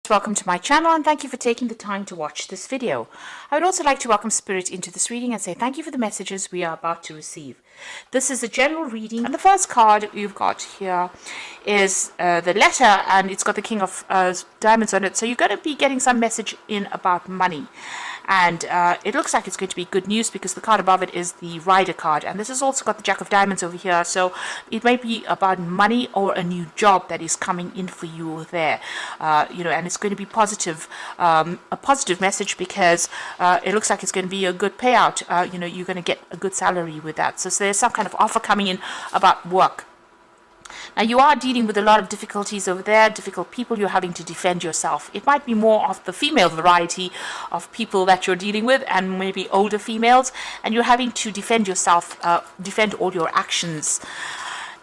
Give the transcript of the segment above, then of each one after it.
Welcome to my channel and thank you for taking the time to watch this video. I would also like to welcome Spirit into this reading and say thank you for the messages we are about to receive. This is a general reading and the first card you've got here is the letter, and it's got the King of Diamonds on it. So you're going to be getting some message in about money. And it looks like it's going to be good news because the card above it is the Rider card. And this has also got the Jack of Diamonds over here. So it may be about money or a new job that is coming in for you there. And it's going to be positive, a positive message because it looks like it's going to be a good payout. You're going to get a good salary with that. So there's some kind of offer coming in about work. Now you are dealing with a lot of difficulties over there, difficult people. You're having to defend yourself. It might be more of the female variety of people that you're dealing with, and maybe older females, and you're having to defend yourself, defend all your actions.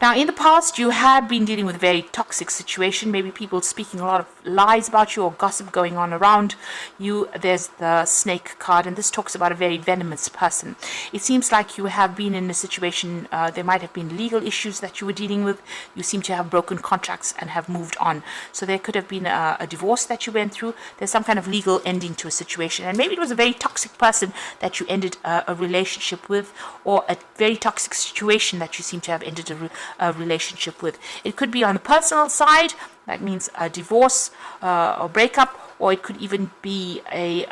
Now, in the past, you have been dealing with a very toxic situation, maybe people speaking a lot of lies about you or gossip going on around you. There's the Snake card, and this talks about a very venomous person. It seems like you have been in a situation, there might have been legal issues that you were dealing with. You seem to have broken contracts and have moved on. So there could have been a divorce that you went through. There's some kind of legal ending to a situation. And maybe it was a very toxic person that you ended a relationship with, or a very toxic situation that you seem to have ended a relationship with. It could be on the personal side, that means a divorce or breakup, or it could even be a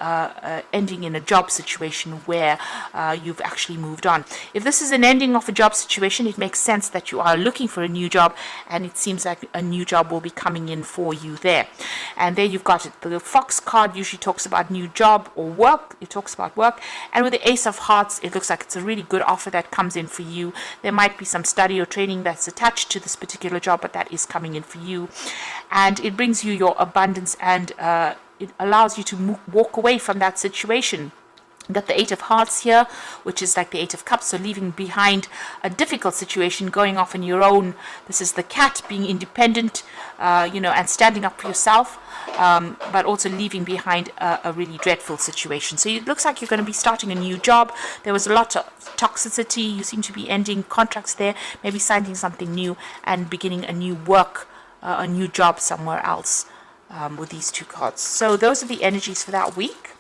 ending in a job situation where you've actually moved on. If this is an ending of a job situation, it makes sense that you are looking for a new job, and it seems like a new job will be coming in for you there. And there you've got it. The Fox card usually talks about new job or work. It talks about work. And with the Ace of Hearts, it looks like it's a really good offer that comes in for you. There might be some study or training that's attached to this particular job, but that is coming in for you. And it brings you your abundance, and it allows you to walk away from that situation. You've got the Eight of Hearts here, which is like the Eight of Cups, so leaving behind a difficult situation, going off on your own. This is the Cat, being independent, and standing up for yourself, but also leaving behind a really dreadful situation. So it looks like you're going to be starting a new job. There was a lot of toxicity. You seem to be ending contracts there, maybe signing something new and beginning a new work, a new job somewhere else. With these two cards. So those are the energies for that week.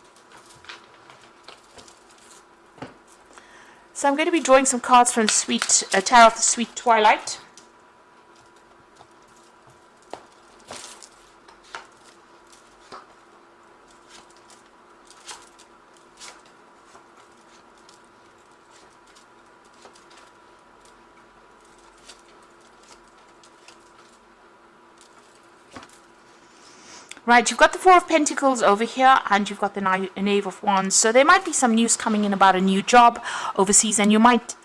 So I'm going to be drawing some cards from the Tarot of the Sweet Twilight. Right, you've got the Four of Pentacles over here, and you've got the Knave of Wands. So there might be some news coming in about a new job overseas, and you might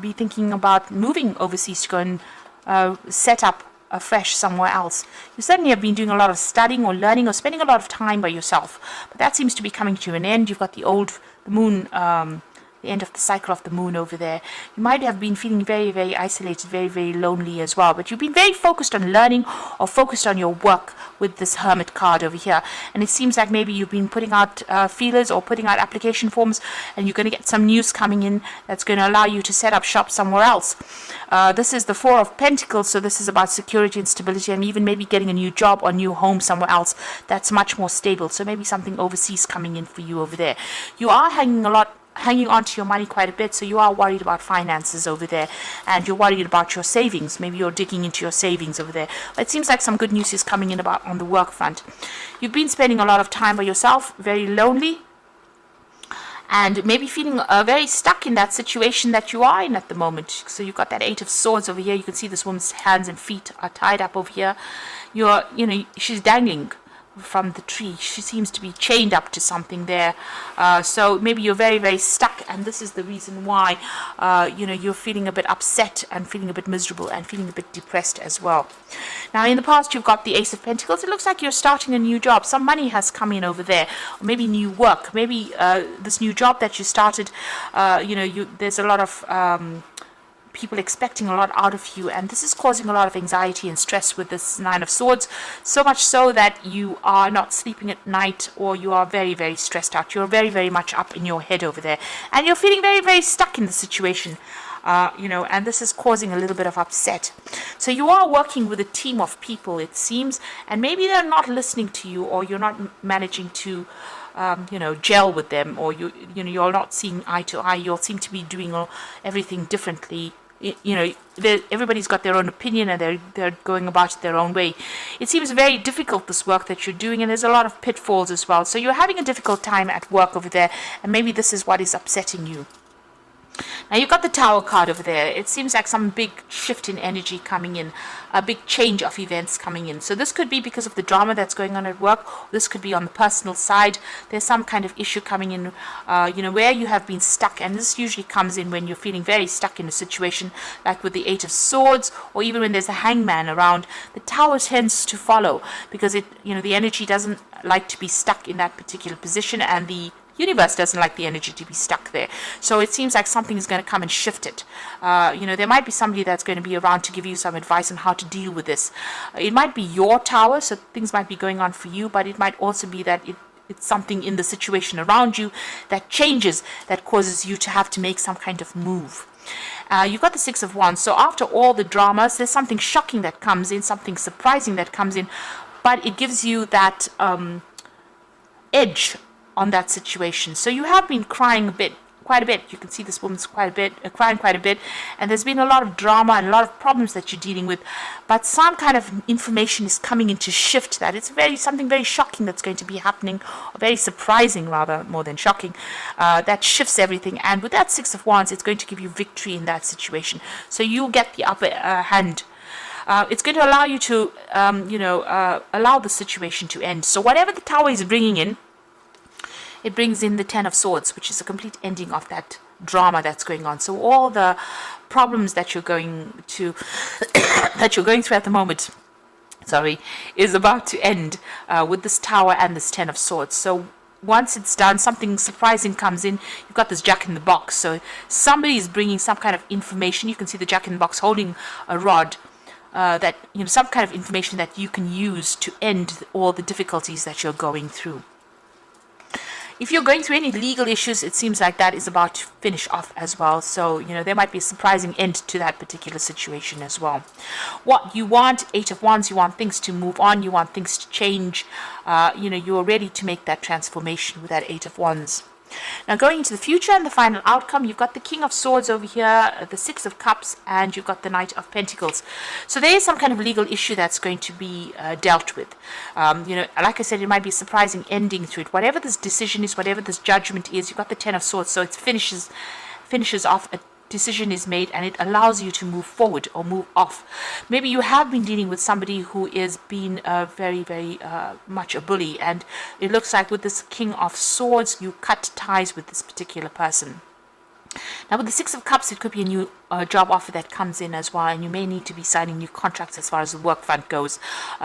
be thinking about moving overseas to go and set up afresh somewhere else. You certainly have been doing a lot of studying or learning or spending a lot of time by yourself, but that seems to be coming to an end. You've got the moon, the end of the cycle of the moon over there. You might have been feeling very, very isolated, very, very lonely as well. But you've been very focused on learning or focused on your work with this Hermit card over here. And it seems like maybe you've been putting out feelers or putting out application forms, and you're going to get some news coming in that's going to allow you to set up shop somewhere else. This is the Four of Pentacles, so this is about security and stability, and even maybe getting a new job or new home somewhere else that's much more stable. So maybe something overseas coming in for you over there. You are hanging on to your money quite a bit, so you are worried about finances over there, and you're worried about your savings. Maybe you're digging into your savings over there. But it seems like some good news is coming in about on the work front. You've been spending a lot of time by yourself, very lonely, and maybe feeling very stuck in that situation that you are in at the moment. So you've got that Eight of Swords over here. You can see this woman's hands and feet are tied up over here. She's dangling from the tree. She seems to be chained up to something there. So maybe you're very, very stuck, and this is the reason why you're feeling a bit upset and feeling a bit miserable and feeling a bit depressed as well. Now, in the past, you've got the Ace of Pentacles. It looks like you're starting a new job. Some money has come in over there, or maybe new work. Maybe this new job that you started, there's a lot of people expecting a lot out of you, and this is causing a lot of anxiety and stress with this Nine of Swords, so much so that you are not sleeping at night, or you are very, very stressed out. You're very, very much up in your head over there, and you're feeling very, very stuck in the situation. and this is causing a little bit of upset. So you are working with a team of people, it seems, and maybe they're not listening to you, or you're not managing to gel with them, or you're not seeing eye to eye. You all seem to be doing everything differently. Everybody's got their own opinion, and they're going about it their own way. It seems very difficult, this work that you're doing, and there's a lot of pitfalls as well. So you're having a difficult time at work over there, and maybe this is what is upsetting you. Now you've got the Tower card over there. It seems like some big shift in energy coming in, a big change of events coming in. So this could be because of the drama that's going on at work. This could be on the personal side. There's some kind of issue coming in, where you have been stuck. And this usually comes in when you're feeling very stuck in a situation, like with the Eight of Swords, or even when there's a hangman around. The Tower tends to follow because the energy doesn't like to be stuck in that particular position, and the universe doesn't like the energy to be stuck there. So it seems like something is going to come and shift it. There might be somebody that's going to be around to give you some advice on how to deal with this. It might be your tower, so things might be going on for you, but it might also be that it's something in the situation around you that changes, that causes you to have to make some kind of move. You've got the Six of Wands. So after all the dramas, there's something shocking that comes in, something surprising that comes in, but it gives you that edge on that situation. So you have been crying quite a bit. You can see this woman's crying quite a bit, and there's been a lot of drama and a lot of problems that you're dealing with, but some kind of information is coming in to shift that. It's something very shocking that's going to be happening, or very surprising rather, more than shocking, that shifts everything. And with that Six of Wands, it's going to give you victory in that situation. So you'll get the upper hand. It's going to allow you to allow the situation to end. So whatever the Tower is bringing in, it brings in the Ten of Swords, which is a complete ending of that drama that's going on. So all the problems that you're going through at the moment, is about to end with this Tower and this Ten of Swords. So once it's done, something surprising comes in. You've got this Jack in the Box. So somebody is bringing some kind of information. You can see the Jack in the Box holding a rod. Some kind of information that you can use to end all the difficulties that you're going through. If you're going through any legal issues, it seems like that is about to finish off as well. So, there might be a surprising end to that particular situation as well. What you want, Eight of Wands, you want things to move on. You want things to change. You're ready to make that transformation with that Eight of Wands. Now going into the future and the final outcome, you've got the King of Swords over here, the Six of Cups, and you've got the Knight of Pentacles. So there is some kind of legal issue that's going to be dealt with. Like I said, it might be a surprising ending to it. Whatever this decision is, whatever this judgment is, you've got the Ten of Swords, so it finishes off a decision is made, and it allows you to move forward or move off. Maybe you have been dealing with somebody who is being very, very much a bully, and it looks like with this King of Swords, you cut ties with this particular person. Now with the Six of Cups, it could be a new job offer that comes in as well, and you may need to be signing new contracts as far as the work front goes.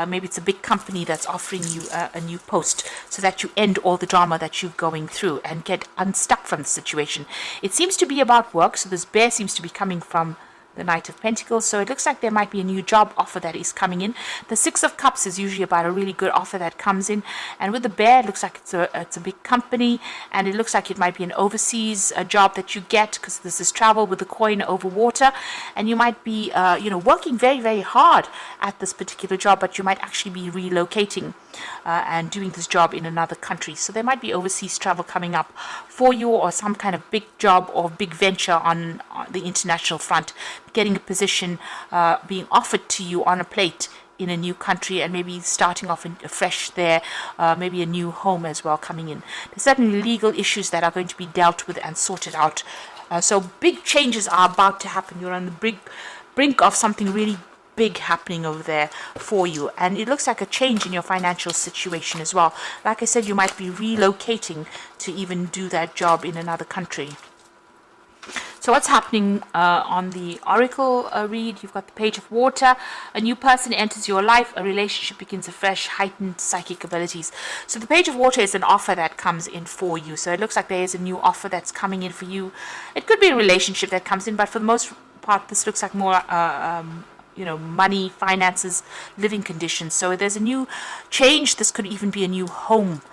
Maybe it's a big company that's offering you a new post so that you end all the drama that you're going through and get unstuck from the situation. It seems to be about work, so this bear seems to be coming from the Knight of Pentacles, so it looks like there might be a new job offer that is coming in. The Six of Cups is usually about a really good offer that comes in, and with the bear, it looks like it's a big company, and it looks like it might be an overseas job that you get, because this is travel with the coin over water, and you might be working very, very hard at this particular job, but you might actually be relocating and doing this job in another country. So there might be overseas travel coming up for you, or some kind of big job or big venture on the international front, getting a position being offered to you on a plate in a new country, and maybe starting off fresh there, maybe a new home as well coming in. There's certainly legal issues that are going to be dealt with and sorted out. So big changes are about to happen. You're on the brink of something really big happening over there for you, and it looks like a change in your financial situation as well. Like I said, you might be relocating to even do that job in another country. So what's happening on the Oracle read? You've got the Page of Water. A new person enters your life. A relationship begins afresh. Heightened psychic abilities. So the Page of Water is an offer that comes in for you. So it looks like there is a new offer that's coming in for you. It could be a relationship that comes in, but for the most part, this looks like more money, finances, living conditions. So there's a new change. This could even be a new home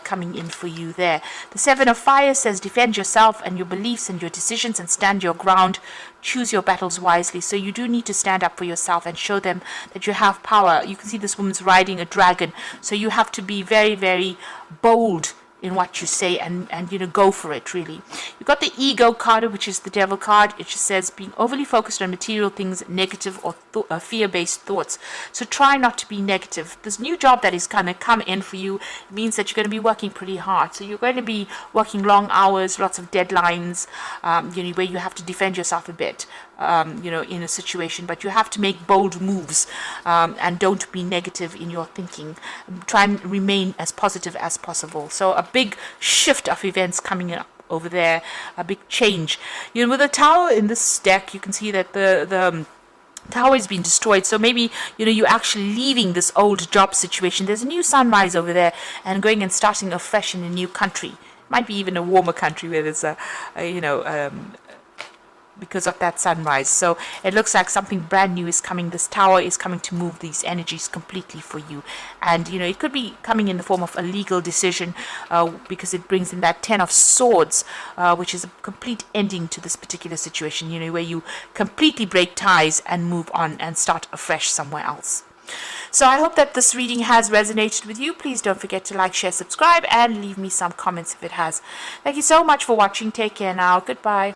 coming in for you there. The Seven of Fire says defend yourself and your beliefs and your decisions and stand your ground. Choose your battles wisely. So you do need to stand up for yourself and show them that you have power. You can see this woman's riding a dragon. So you have to be very, very bold in what you say and go for it, really. You've got the Ego card, which is the Devil card. It just says being overly focused on material things, negative or fear-based thoughts. So try not to be negative. This new job that is going to come in for you means that you're going to be working pretty hard. So you're going to be working long hours, lots of deadlines, where you have to defend yourself a bit. In a situation, but you have to make bold moves and don't be negative in your thinking. Try and remain as positive as possible. So a big shift of events coming up over there, a big change. With the Tower in this deck, you can see that the tower has been destroyed, so maybe you're actually leaving this old job situation. There's a new sunrise over there and going and starting afresh in a new country. Might be even a warmer country where there's because of that sunrise. So it looks like something brand new is coming. This tower is coming to move these energies completely for you, and it could be coming in the form of a legal decision, because it brings in that 10 of Swords, which is a complete ending to this particular situation, where you completely break ties and move on and start afresh somewhere else. So I hope that this reading has resonated with you. Please don't forget to like, share, subscribe, and leave me some comments if it has. Thank you so much for watching. Take care now. Goodbye.